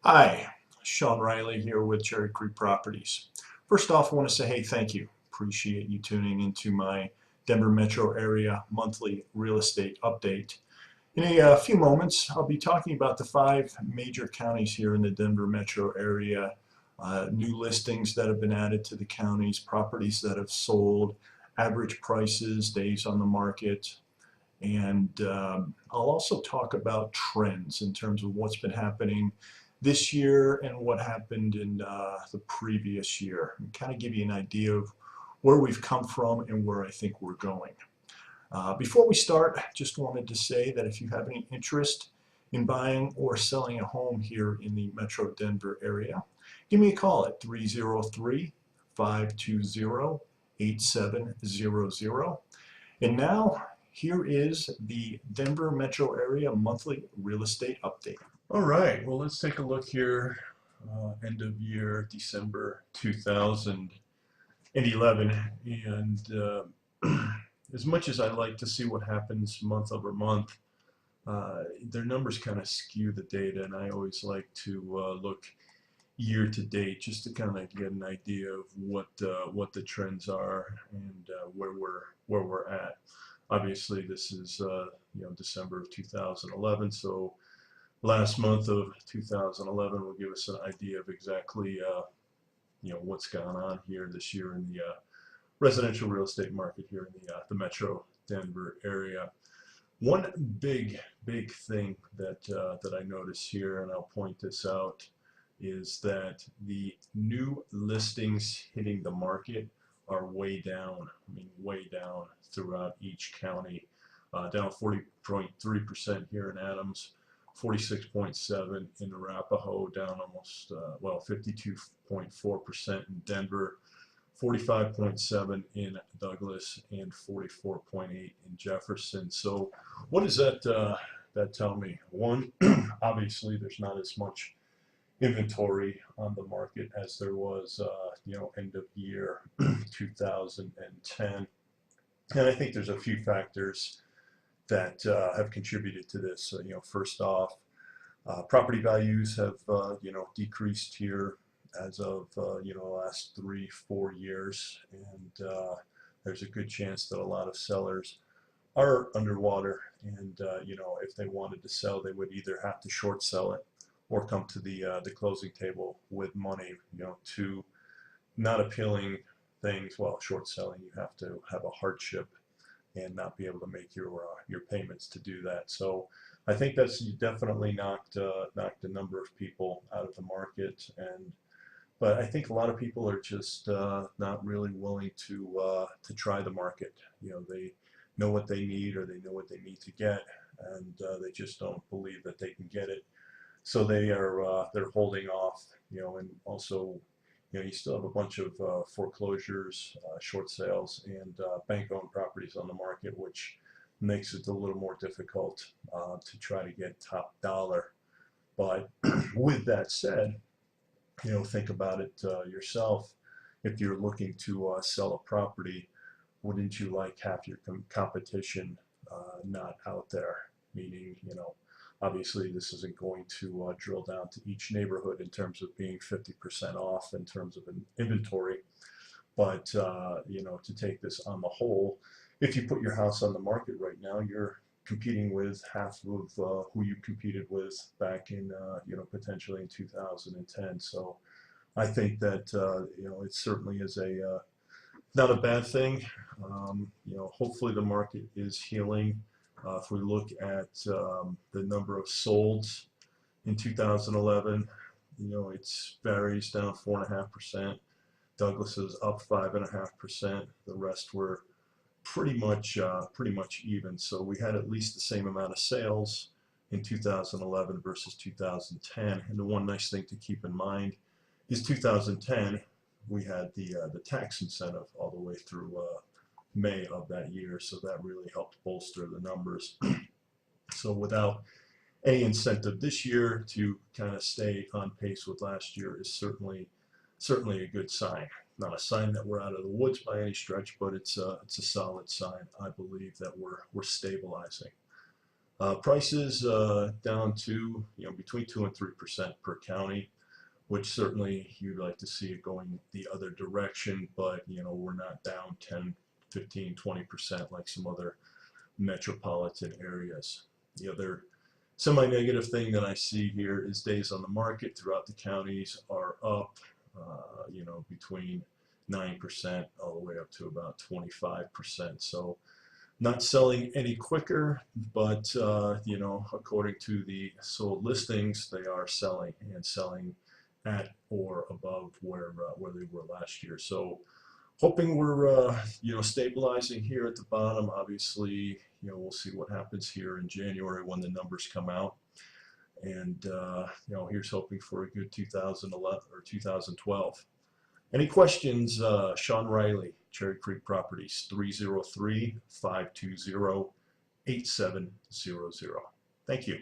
Hi, Sean Riley here with Cherry Creek Properties. First off, I want to say, hey, thank you. Appreciate you tuning into my Denver metro area monthly real estate update. In a few moments, I'll be talking about the five major counties here in the Denver metro area, new listings that have been added to the counties, properties that have sold, average prices, days on the market, and I'll also talk about trends in terms of what's been happening this year and what happened in the previous year, and kind of give you an idea of where we've come from and where I think we're going. Before we start, just wanted to say that if you have any interest in buying or selling a home here in the Metro Denver area, give me a call at 303 520 8700. And now, here is the Denver metro area monthly real estate update. All right, well, let's take a look here. End of year, December 2011. And as much as I like to see what happens month over month, their numbers kind of skew the data, and I always like to look year to date just to kind of get an idea of what the trends are and where we're at. Obviously, this is December of 2011, so last month of 2011 will give us an idea of exactly what's gone on here this year in the residential real estate market here in the Metro Denver area. One big thing that I notice here, and I'll point this out, is that the new listings hitting the market are way down. I mean, way down throughout each county. Down 40.3% here in Adams, 46.7% in Arapahoe, down almost 52.4% in Denver, 45.7% in Douglas, and 44.8% in Jefferson. So, what does that tell me? One, obviously, there's not as much inventory on the market as there was, end of year 2010. And I think there's a few factors that have contributed to this. First off, property values have, decreased here as of, the last 3-4 years. And there's a good chance that a lot of sellers are underwater. And, if they wanted to sell, they would either have to short sell it or come to the closing table with money, to not appealing things. Well, short selling, you have to have a hardship and not be able to make your payments to do that. So I think that's definitely knocked a number of people out of the market. But I think a lot of people are just not really willing to try the market. They know what they need, or they know what they need to get, and they just don't believe that they can get it. So they're holding off, and also, you still have a bunch of foreclosures, short sales, and bank-owned properties on the market, which makes it a little more difficult to try to get top dollar. But with that said, think about it yourself. If you're looking to sell a property, wouldn't you like half your competition not out there? Meaning, obviously, this isn't going to drill down to each neighborhood in terms of being 50% off in terms of an inventory. But, to take this on the whole, if you put your house on the market right now, you're competing with half of who you competed with back in, potentially in 2010. So I think that, it certainly is not a bad thing. Hopefully the market is healing. If we look at the number of solds in 2011, it varies down 4.5%. Douglas is up 5.5%. The rest were pretty much even. So we had at least the same amount of sales in 2011 versus 2010. And the one nice thing to keep in mind is 2010 we had the tax incentive all the way through May of that year, so that really helped bolster the numbers. So without any incentive this year, to kind of stay on pace with last year is certainly a good sign. Not a sign that we're out of the woods by any stretch, but it's a solid sign, I believe, that we're stabilizing. Prices down to between 2 and 3% per county, which certainly you'd like to see it going the other direction, but we're not down 10, 15, 20% like some other metropolitan areas. The other semi-negative thing that I see here is days on the market throughout the counties are up, between 9% all the way up to about 25%. So not selling any quicker, but according to the sold listings, they are selling and selling at or above where they were last year. So hoping we're stabilizing here at the bottom. Obviously, we'll see what happens here in January when the numbers come out. And here's hoping for a good 2011 or 2012. Any questions? Sean Riley, Cherry Creek Properties, 303-520-8700. Thank you.